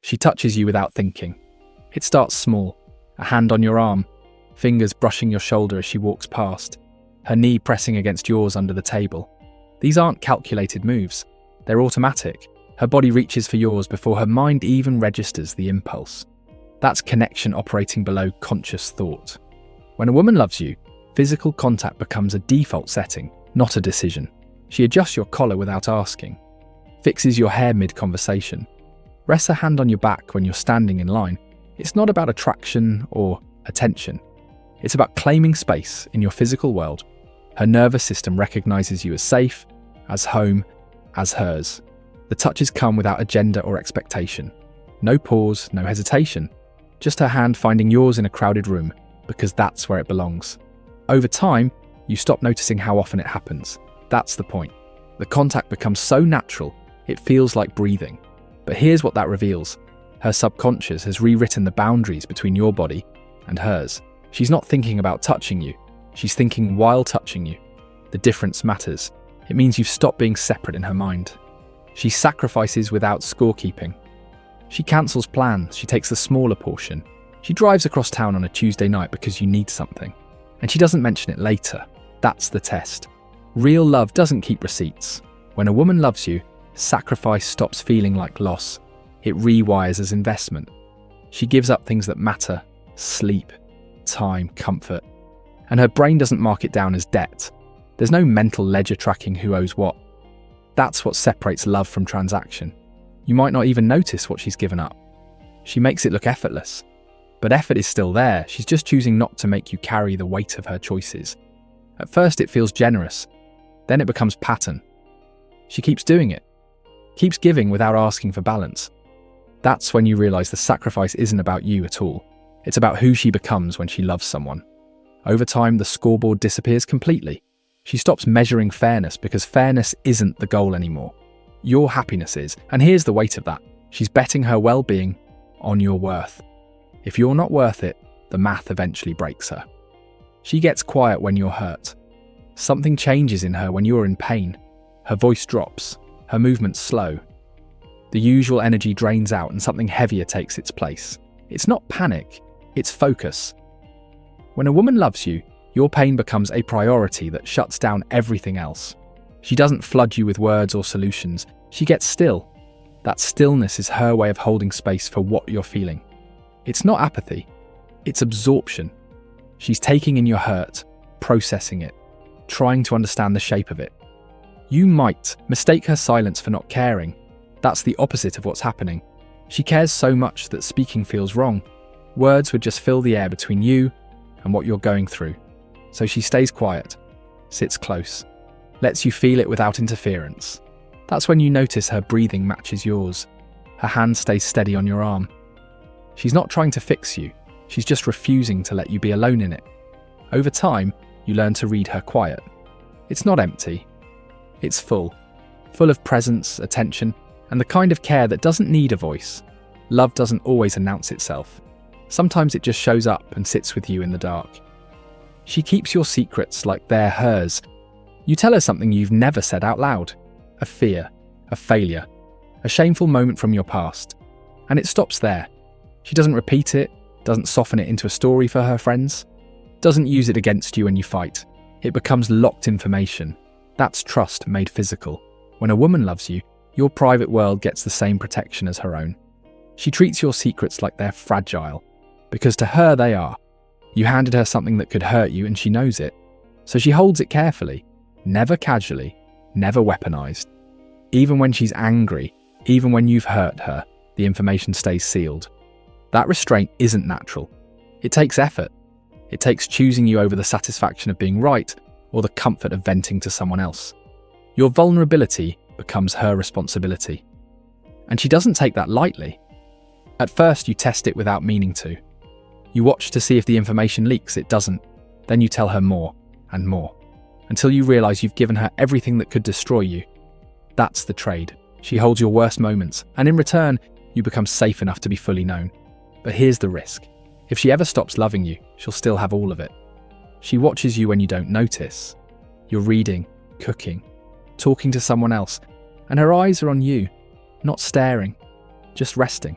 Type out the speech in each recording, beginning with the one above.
She touches you without thinking. It starts small, a hand on your arm, fingers brushing your shoulder as she walks past, her knee pressing against yours under the table. These aren't calculated moves. They're automatic. Her body reaches for yours before her mind even registers the impulse. That's connection operating below conscious thought. When a woman loves you, physical contact becomes a default setting, not a decision. She adjusts your collar without asking, fixes your hair mid-conversation, rests a hand on your back when you're standing in line. It's not about attraction or attention. It's about claiming space in your physical world. Her nervous system recognizes you as safe, as home, as hers. The touches come without agenda or expectation. No pause, no hesitation. Just her hand finding yours in a crowded room, because that's where it belongs. Over time, you stop noticing how often it happens. That's the point. The contact becomes so natural, it feels like breathing. But here's what that reveals. Her subconscious has rewritten the boundaries between your body and hers. She's not thinking about touching you. She's thinking while touching you. The difference matters. It means you've stopped being separate in her mind. She sacrifices without scorekeeping. She cancels plans. She takes the smaller portion. She drives across town on a Tuesday night because you need something. And she doesn't mention it later. That's the test. Real love doesn't keep receipts. When a woman loves you, sacrifice stops feeling like loss. It rewires as investment. She gives up things that matter: sleep, time, comfort. And her brain doesn't mark it down as debt. There's no mental ledger tracking who owes what. That's what separates love from transaction. You might not even notice what she's given up. She makes it look effortless. But effort is still there. She's just choosing not to make you carry the weight of her choices. At first it feels generous. Then it becomes pattern. She keeps doing it. Keeps giving without asking for balance. That's when you realize the sacrifice isn't about you at all. It's about who she becomes when she loves someone. Over time, the scoreboard disappears completely. She stops measuring fairness because fairness isn't the goal anymore. Your happiness is, and here's the weight of that. She's betting her well-being on your worth. If you're not worth it, the math eventually breaks her. She gets quiet when you're hurt. Something changes in her when you're in pain. Her voice drops, her movements slow. The usual energy drains out and something heavier takes its place. It's not panic, it's focus. When a woman loves you, your pain becomes a priority that shuts down everything else. She doesn't flood you with words or solutions. She gets still. That stillness is her way of holding space for what you're feeling. It's not apathy, it's absorption. She's taking in your hurt, processing it, trying to understand the shape of it. You might mistake her silence for not caring. That's the opposite of what's happening. She cares so much that speaking feels wrong. Words would just fill the air between you and what you're going through. So she stays quiet, sits close, lets you feel it without interference. That's when you notice her breathing matches yours. Her hand stays steady on your arm. She's not trying to fix you. She's just refusing to let you be alone in it. Over time, you learn to read her quiet. It's not empty. It's full of presence, attention, and the kind of care that doesn't need a voice. Love doesn't always announce itself. Sometimes it just shows up and sits with you in the dark. She keeps your secrets like they're hers. You tell her something you've never said out loud. A fear, a failure, a shameful moment from your past. And it stops there. She doesn't repeat it, doesn't soften it into a story for her friends, doesn't use it against you when you fight. It becomes locked information. That's trust made physical. When a woman loves you, your private world gets the same protection as her own. She treats your secrets like they're fragile, because to her they are. You handed her something that could hurt you and she knows it. So she holds it carefully, never casually, never weaponized. Even when she's angry, even when you've hurt her, the information stays sealed. That restraint isn't natural. It takes effort. It takes choosing you over the satisfaction of being right or the comfort of venting to someone else. Your vulnerability becomes her responsibility. And she doesn't take that lightly. At first, you test it without meaning to. You watch to see if the information leaks. It doesn't. Then you tell her more and more, until you realize you've given her everything that could destroy you. That's the trade. She holds your worst moments, and in return, you become safe enough to be fully known. But here's the risk. If she ever stops loving you, she'll still have all of it. She watches you when you don't notice. You're reading, cooking, talking to someone else, and her eyes are on you, not staring, just resting.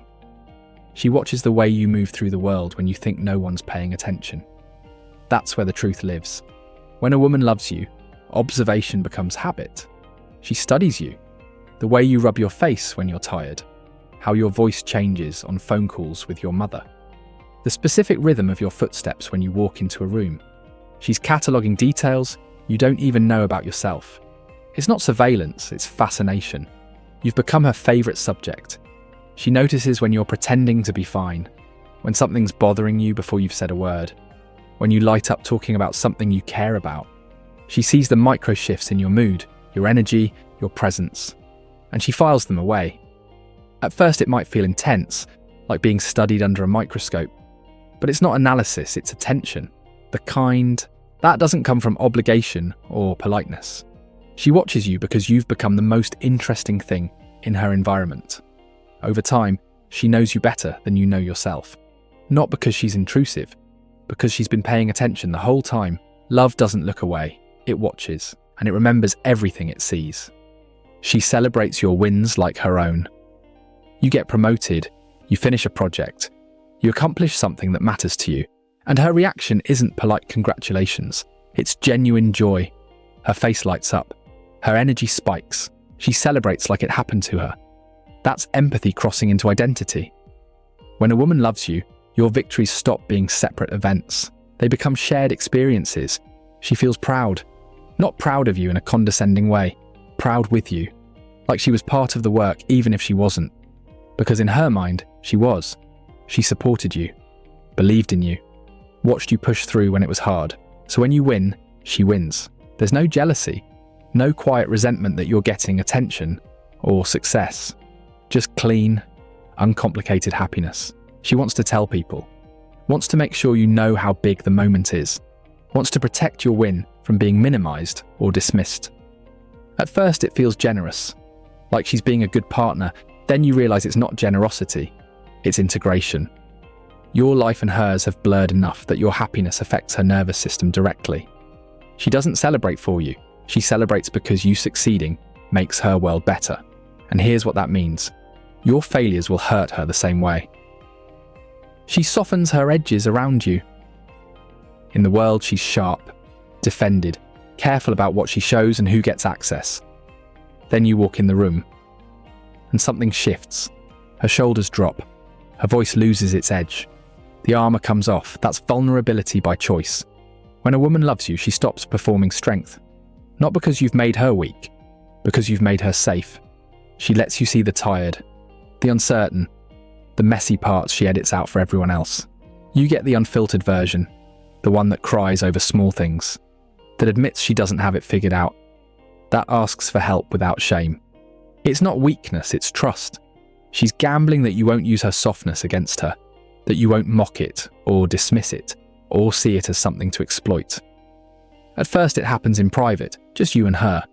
She watches the way you move through the world when you think no one's paying attention. That's where the truth lives. When a woman loves you, observation becomes habit. She studies you. The way you rub your face when you're tired. How your voice changes on phone calls with your mother. The specific rhythm of your footsteps when you walk into a room. She's cataloguing details you don't even know about yourself. It's not surveillance, it's fascination. You've become her favourite subject. She notices when you're pretending to be fine, when something's bothering you before you've said a word, when you light up talking about something you care about. She sees the micro shifts in your mood, your energy, your presence, and she files them away. At first it might feel intense, like being studied under a microscope, but it's not analysis, it's attention. The kind that doesn't come from obligation or politeness. She watches you because you've become the most interesting thing in her environment. Over time, she knows you better than you know yourself. Not because she's intrusive, because she's been paying attention the whole time. Love doesn't look away, it watches, and it remembers everything it sees. She celebrates your wins like her own. You get promoted, you finish a project, you accomplish something that matters to you, and her reaction isn't polite congratulations, it's genuine joy. Her face lights up, her energy spikes, she celebrates like it happened to her. That's empathy crossing into identity. When a woman loves you, your victories stop being separate events. They become shared experiences. She feels proud. Not proud of you in a condescending way, proud with you. Like she was part of the work even if she wasn't. Because in her mind, she was. She supported you, believed in you, watched you push through when it was hard. So when you win, she wins. There's no jealousy, no quiet resentment that you're getting attention or success. Just clean, uncomplicated happiness. She wants to tell people, wants to make sure you know how big the moment is, wants to protect your win from being minimized or dismissed. At first it feels generous, like she's being a good partner. Then you realize it's not generosity, it's integration. Your life and hers have blurred enough that your happiness affects her nervous system directly. She doesn't celebrate for you, she celebrates because you succeeding makes her world better. And here's what that means. Your failures will hurt her the same way. She softens her edges around you. In the world, she's sharp, defended, careful about what she shows and who gets access. Then you walk in the room, and something shifts. Her shoulders drop. Her voice loses its edge. The armor comes off. That's vulnerability by choice. When a woman loves you, she stops performing strength. Not because you've made her weak, because you've made her safe. She lets you see the tired, the uncertain, the messy parts she edits out for everyone else. You get the unfiltered version, the one that cries over small things, that admits she doesn't have it figured out, that asks for help without shame. It's not weakness, it's trust. She's gambling that you won't use her softness against her, that you won't mock it or dismiss it or see it as something to exploit. At first it happens in private, just you and her.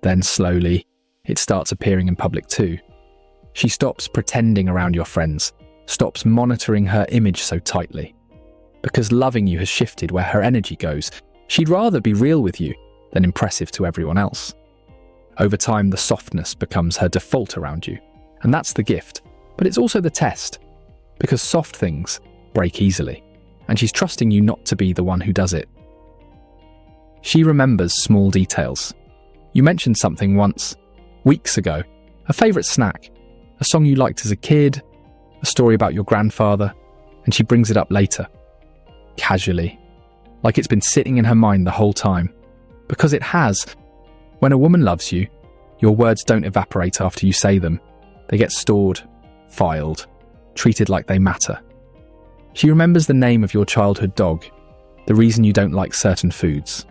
Then slowly, it starts appearing in public too. She stops pretending around your friends, stops monitoring her image so tightly. Because loving you has shifted where her energy goes, she'd rather be real with you than impressive to everyone else. Over time, the softness becomes her default around you. And that's the gift, but it's also the test. Because soft things break easily, and she's trusting you not to be the one who does it. She remembers small details. You mentioned something once, weeks ago, a favourite snack, a song you liked as a kid, a story about your grandfather, and she brings it up later, casually, like it's been sitting in her mind the whole time. Because it has. When a woman loves you, your words don't evaporate after you say them. They get stored, filed, treated like they matter. She remembers the name of your childhood dog, the reason you don't like certain foods,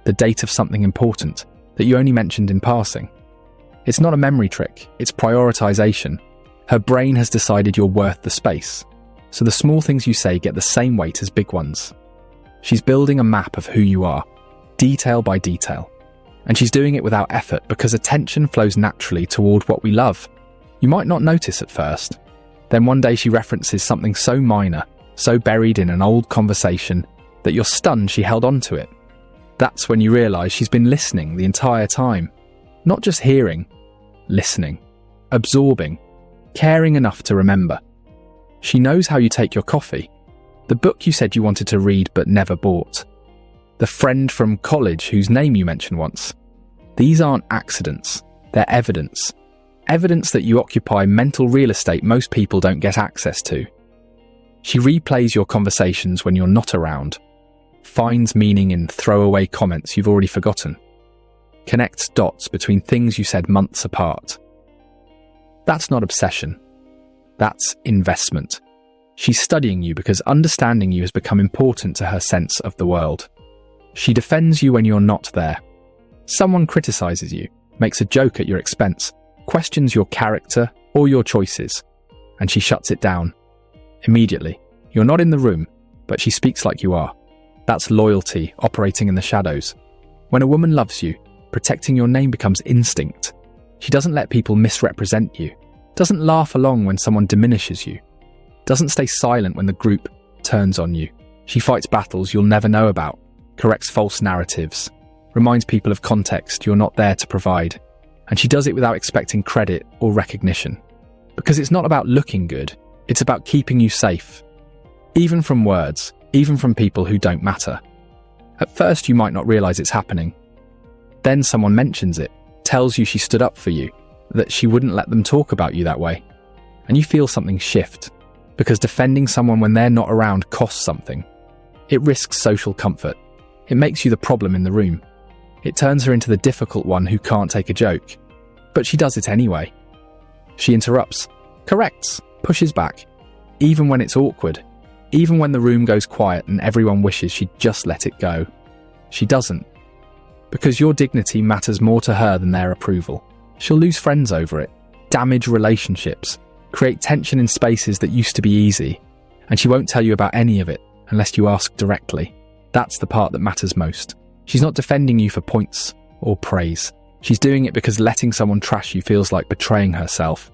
the date of something important that you only mentioned in passing. It's not a memory trick, it's prioritization. Her brain has decided you're worth the space, so the small things you say get the same weight as big ones. She's building a map of who you are, detail by detail. And she's doing it without effort because attention flows naturally toward what we love. You might not notice at first. Then one day she references something so minor, so buried in an old conversation, that you're stunned she held on to it. That's when you realise she's been listening the entire time. Not just hearing, listening, absorbing, caring enough to remember. She knows how you take your coffee. The book you said you wanted to read but never bought. The friend from college whose name you mentioned once. These aren't accidents. They're evidence. Evidence that you occupy mental real estate most people don't get access to. She replays your conversations when you're not around, finds meaning in throwaway comments you've already forgotten, connects dots between things you said months apart. That's not obsession. That's investment. She's studying you because understanding you has become important to her sense of the world. She defends you when you're not there. Someone criticizes you, makes a joke at your expense, questions your character or your choices, and she shuts it down. Immediately. You're not in the room, but she speaks like you are. That's loyalty operating in the shadows. When a woman loves you, protecting your name becomes instinct. She doesn't let people misrepresent you, doesn't laugh along when someone diminishes you, doesn't stay silent when the group turns on you. She fights battles you'll never know about, corrects false narratives, reminds people of context you're not there to provide, and she does it without expecting credit or recognition. Because it's not about looking good, it's about keeping you safe. Even from words, even from people who don't matter. At first you might not realize it's happening. Then someone mentions it, tells you she stood up for you, that she wouldn't let them talk about you that way. And you feel something shift, because defending someone when they're not around costs something. It risks social comfort. It makes you the problem in the room. It turns her into the difficult one who can't take a joke. But she does it anyway. She interrupts, corrects, pushes back, even when it's awkward, even when the room goes quiet and everyone wishes she'd just let it go. She doesn't. Because your dignity matters more to her than their approval. She'll lose friends over it, damage relationships, create tension in spaces that used to be easy, and she won't tell you about any of it unless you ask directly. That's the part that matters most. She's not defending you for points or praise. She's doing it because letting someone trash you feels like betraying herself.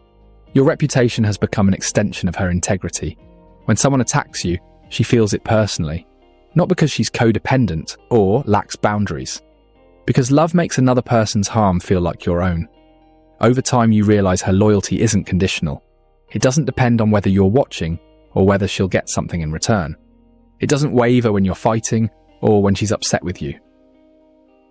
Your reputation has become an extension of her integrity. When someone attacks you, she feels it personally. Not because she's codependent or lacks boundaries. Because love makes another person's harm feel like your own. Over time you realize her loyalty isn't conditional. It doesn't depend on whether you're watching or whether she'll get something in return. It doesn't waver when you're fighting or when she's upset with you.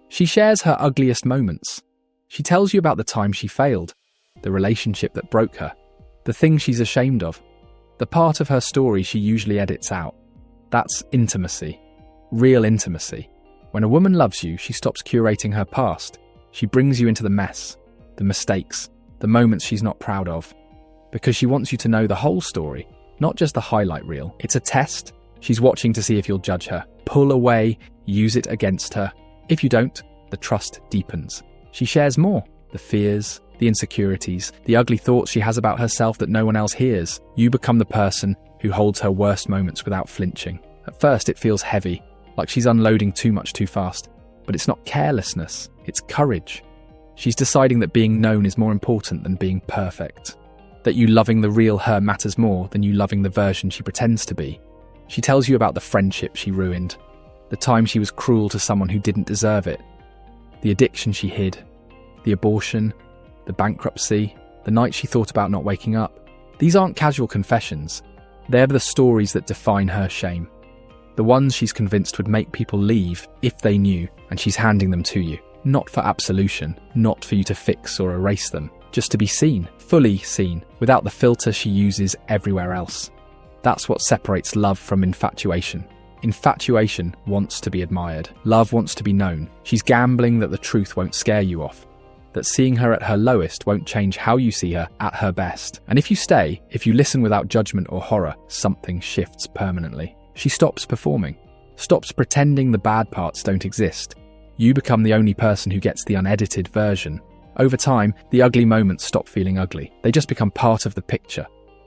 She shares her ugliest moments. She tells you about the time she failed, the relationship that broke her, the thing she's ashamed of, the part of her story she usually edits out. That's intimacy. Real intimacy. When a woman loves you, she stops curating her past. She brings you into the mess, the mistakes, the moments she's not proud of. Because she wants you to know the whole story, not just the highlight reel. It's a test. She's watching to see if you'll judge her, pull away, use it against her. If you don't, the trust deepens. She shares more. The fears, the insecurities, the ugly thoughts she has about herself that no one else hears. You become the person who holds her worst moments without flinching. At first it feels heavy, like she's unloading too much too fast. But it's not carelessness, it's courage. She's deciding that being known is more important than being perfect. That you loving the real her matters more than you loving the version she pretends to be. She tells you about the friendship she ruined, the time she was cruel to someone who didn't deserve it, the addiction she hid, the abortion, the bankruptcy, the night she thought about not waking up. These aren't casual confessions. They're the stories that define her shame. The ones she's convinced would make people leave if they knew, and she's handing them to you. Not for absolution, not for you to fix or erase them, just to be seen, fully seen, without the filter she uses everywhere else. That's what separates love from infatuation. Infatuation wants to be admired. Love wants to be known. She's gambling that the truth won't scare you off. That seeing her at her lowest won't change how you see her at her best. And if you stay, if you listen without judgment or horror, something shifts permanently. She stops performing, stops pretending the bad parts don't exist. You become the only person who gets the unedited version. Over time, the ugly moments stop feeling ugly. They just become part of the picture,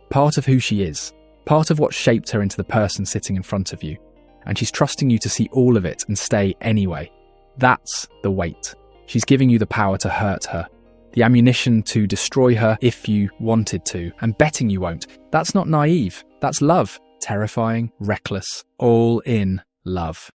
part of who she is, part of what shaped her into the person sitting in front of you. And she's trusting you to see all of it and stay anyway. That's the weight. She's giving you the power to hurt her, the ammunition to destroy her if you wanted to, and betting you won't. That's not naive. That's love. Terrifying, reckless, all in love.